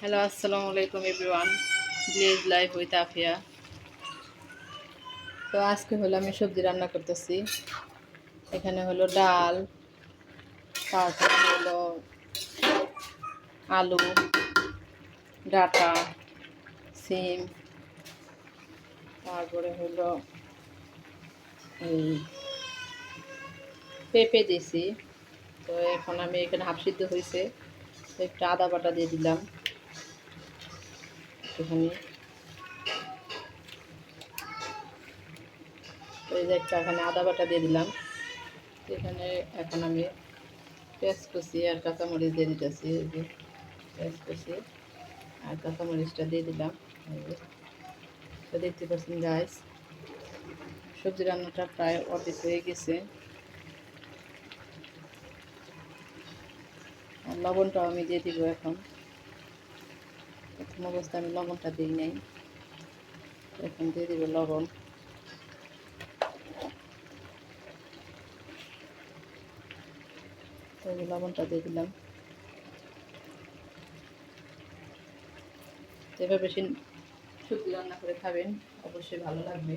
Hello, আসসালামু আলাইকুম everyone. Village life with Afia. তো আজকে হলো আমি সবজি রান্না করতেছি। এখানে হলো ডাল, তারপরে হলো আলু, ডাঁটা, সিম, তারপরে হলো এই পেঁপে দিছি। তো এখন আমি এখানে হাফ সিদ্ধ হয়েছে, তো একটু আদা বাটা দিয়ে দিলাম একটুখানি। তো এই যে এখানে আদা বাটা দিয়ে দিলাম। এখানে এখন আমি পেঁয়াজ কুচি আর কাঁচামরিচ দিয়ে দিতেছি। এই যে পেঁয়াজ কুচি আর কাঁচামরিচটা দিয়ে দিলাম। এই যে তো দেখতে পাচ্ছেন গাইস, সবজি রান্নাটা প্রায় অর্ধেক হয়ে গেছে। আর লবণটাও আমি দিয়ে দিব এখন। প্রথম অবস্থায় আমি লবণটা দিই নাই, এখন দিয়ে দিব লবণ। তো লবণটা দিয়ে দিলাম। তো এবার বেশি সবজি রান্না করে খাবেন, অবশ্যই ভালো লাগবে।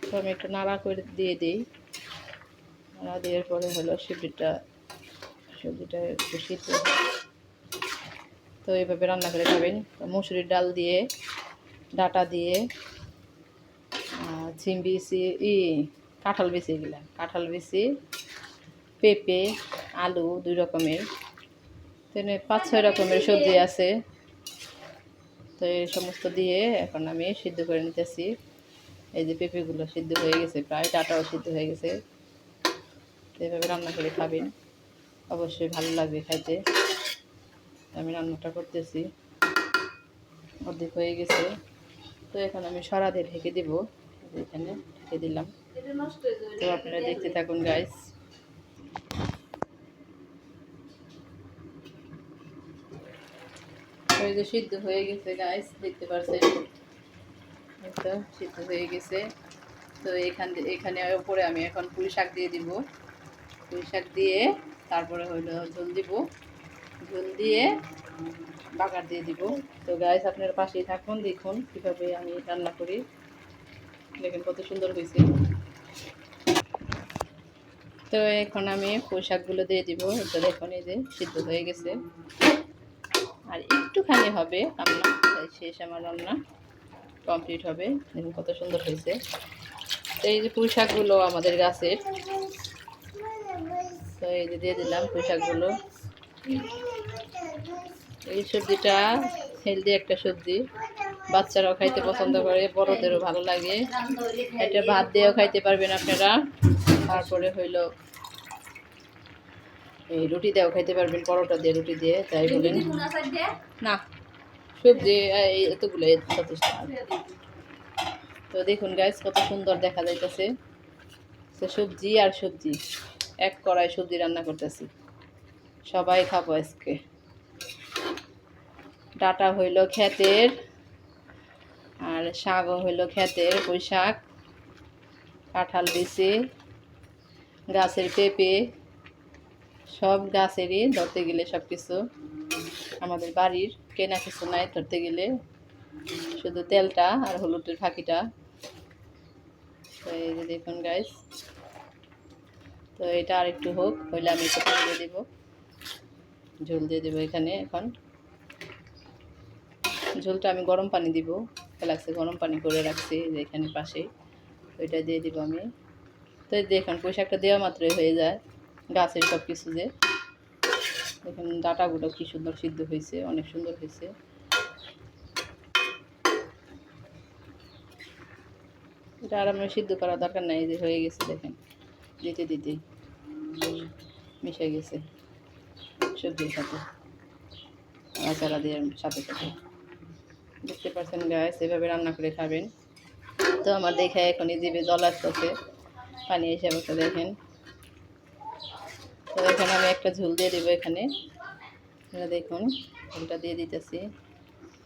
তো আমি একটু নাড়া করে দিয়ে দিই। নাড়া দেওয়ার পরে হলো সবজিটা একটু সিদ্ধ। তো এইভাবে রান্না করে খাবেন। তো মুসুরির ডাল দিয়ে, ডাঁটা দিয়ে, সিম বিচি, কাঁঠাল বিচি, এগুলা কাঁঠাল বিচি, পেঁপে, আলু, 2 রকমের, তেমনি 5-6 রকমের সবজি আছে। তো এই সমস্ত দিয়ে এখন আমি সিদ্ধ করে নিতেছি। এই যে পেঁপেগুলো সিদ্ধ হয়ে গেছে, প্রায় ডাঁটাও সিদ্ধ হয়ে গেছে। তো এভাবে রান্না করে খাবেন, অবশ্যই ভালো লাগবে খাইতে। আমি রান্নাটা করতেছি, অর্ধেক হয়ে গেছে। তো এখন আমি সরা দিয়ে ঢেকে দেবো। এখানে ঢেকে দিলাম। তো আপনারা দেখতে থাকুন গাইস। ওই যে সিদ্ধ হয়ে গেছে গাইস, দেখতে পাচ্ছেন, তো সিদ্ধ হয়ে গেছে। তো এখানে উপরে আমি এখন পুঁই শাক দিয়ে দিব। পুঁই শাক দিয়ে তারপরে হলো ঝোল দিব, ঝোল দিয়ে বাগার দিয়ে দিব। তো গাইস আপনার পাশেই থাকুন, দেখুন কীভাবে আমি রান্না করি। দেখেন কত সুন্দর হয়েছে। তো এখন আমি পুঁই শাকগুলো দিয়ে দিব। এটা দেখুন, এই যে সিদ্ধ হয়ে গেছে, আর একটুখানি হবে রান্না, শেষ আমার রান্না কমপ্লিট হবে। দেখুন কত সুন্দর হয়েছে। তো এই যে পুঁই শাকগুলো আমাদের গাছের, তো এই যে দিয়ে দিলাম পুঁই শাকগুলো। এই সবজিটা হেলদি একটা সবজি, বাচ্চারাও খাইতে পছন্দ করে, বড়দেরও ভালো লাগে। এটা ভাত দিয়েও খাইতে পারবেন আপনারা, তারপরে হইলো এই রুটি দিয়েও খাইতে পারবেন, পরোটা দিয়ে, রুটি দিয়ে, তাই বলেন না। সবজি এতগুলো যথেষ্ট। তো দেখুন গাইস কত সুন্দর দেখা যাইতেছে। তো সবজি আর সবজি, এক কড়াই সবজি রান্না করতেছি, সবাই খাবো আজকে। ডাঁটা হইল ক্ষেতের, আর শাকও হইল ক্ষেতের, পুঁই শাক, কাঁঠাল বিচি, গাছের পেঁপে, সব গাছেরই ধরতে গেলে সব কিছু আমাদের বাড়ির, কেনা কিছু নাই ধরতে গেলে, শুধু তেলটা আর হলুদের ফাঁকিটা। তো এই যে দেখুন গাইস, তো এটা আর একটু হোক, হইলে আমি একটু পানি দিয়ে দেবো, ঝোল দিয়ে দেবো এখানে। এখন ঝোলটা আমি গরম পানি দিব, লাগছে গরম পানি করে রাখছি যে এখানে পাশে, ওইটা দিয়ে দিব আমি। তো দেখুন পুঁই শাকটা দেওয়া মাত্রই হয়ে যায় গাছের সব কিছু। যে দেখুন ডাঁটাগুলো কি সুন্দর সিদ্ধ হয়েছে, অনেক সুন্দর হয়েছে। এটা আর আমি সিদ্ধ করার দরকার নাই, যে হয়ে গেছে দেখেন, দিতে দিতেই মিশে গেছে সবজির সাথে, আচারা দিয়ে সাথে সাথে। দেখতে পাচ্ছেন গাছ, এভাবে রান্না করে খাবেন। তো আমার দেখে এখনই জিভে জল আসতেছে, পানি এসে বসে দেখেন। তো এখানে আমি একটা ঝোল দিয়ে দেবো এখানে, দেখুন ঝোলটা দিয়ে দিতেছি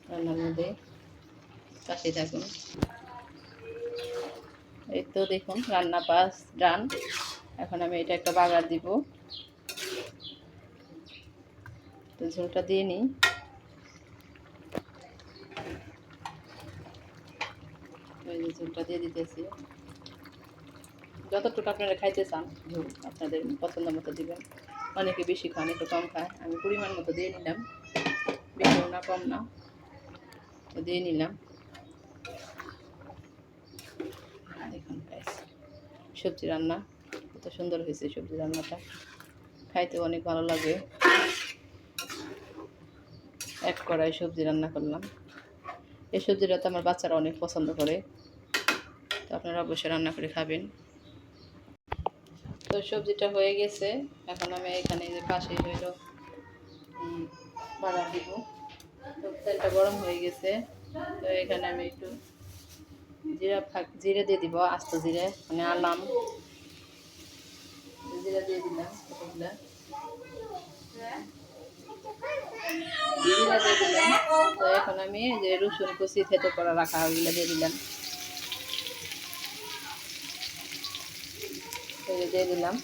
রান্নার মধ্যে, পাশে থাকুন। এই তো দেখুন রান্না পাস ডান। এখন আমি এটা একটা বাগার দিব। তো ঝোলটা দিয়ে নিই। এই যে ঝোলটা দিয়ে দিতেছি। যতটুকু আপনারা খাইতে চান ঝোল আপনাদের পছন্দ মতো দিবেন। অনেকে বেশি খান, একটু কম খায়, আমি পরিমাণ মতো দিয়ে নিলাম, বেশিও না কম না, তো দিয়ে নিলাম। দেখুন গাইস, সবজি রান্না কত সুন্দর হয়েছে। সবজি রান্নাটা খাইতে অনেক ভালো লাগে। এক কড়াই সবজি রান্না করলাম। এই সবজিটা তো আমার বাচ্চারা অনেক পছন্দ করে, তো আপনারা অবশ্যই রান্না করে খাবেন। তো সবজিটা হয়ে গেছে। এখন আমি এখানে যে পাশেই হইল বাগার দিব। তো তেলটা গরম হয়ে গেছে। তো এখানে আমি একটু জিরে দিয়ে দিব, আস্ত জিরে মানে আলাম জিরা দিয়ে দিলাম কতগুলা। জিরা দিয়ে দিলাম। তো এখন আমি যে রসুন কুচি থেতো করা রাখা ওইগুলো দিয়ে দিলাম, দিয়ে দিলাম।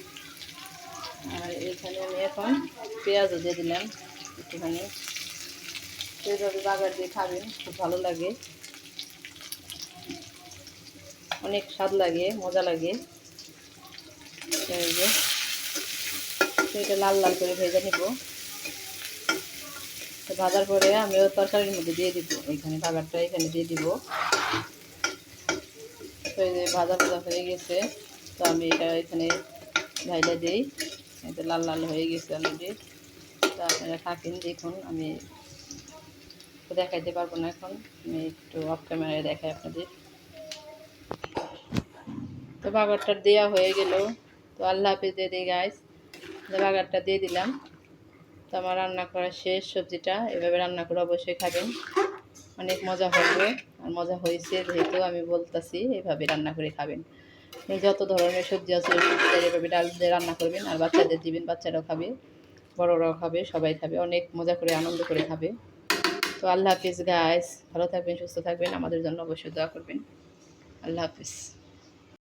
আর এখানে আমি এখন পেঁয়াজও দিয়ে দিলাম একটুখানি। সেইভাবে বাগার দিয়ে খাবেন, খুব ভালো লাগে, অনেক স্বাদ লাগে, মজা লাগে। এই যে এটা লাল লাল করে ভেজে নিব। তো ভাজার পরে আমি ওই তরকারির মধ্যে দিয়ে দিব, এখানে বাগারটা এখানে দিয়ে দিব। তো এই যে ভাজা ভাজা হয়ে গেছে। তো আমি এটা এখানে ঢাইলা দিই। এটা লাল লাল হয়ে গেছে অলরেডি। তো আপনারা থাকেন, দেখুন। আমি দেখাইতে পারবো না এখন, আমি একটু অফ ক্যামেরায় দেখাই আপনাদের। তো বাগারটা দেওয়া হয়ে গেল। তো আল্লাহ হাফিজ দিয়ে দিই গাইস। বাগারটা দিয়ে দিলাম। তো আমার রান্না করা শেষ। সবজিটা এভাবে রান্না করে অবশ্যই খাবেন, অনেক মজা হবে। আর মজা হয়েছে যেহেতু আমি বলতেছি, এভাবে রান্না করে খাবেন। যত ধরনের সবজি আছে ওই সবজিটা এভাবে ডাল দিয়ে রান্না করবেন, আর বাচ্চাদের দিবেন, বাচ্চারাও খাবে, বড়রাও খাবে, সবাই খাবে, অনেক মজা করে আনন্দ করে খাবে। তো আল্লাহ হাফিজ গাইস, ভালো থাকবেন, সুস্থ থাকবেন, আমাদের জন্য অবশ্যই দোয়া করবেন। আল্লাহ হাফিজ।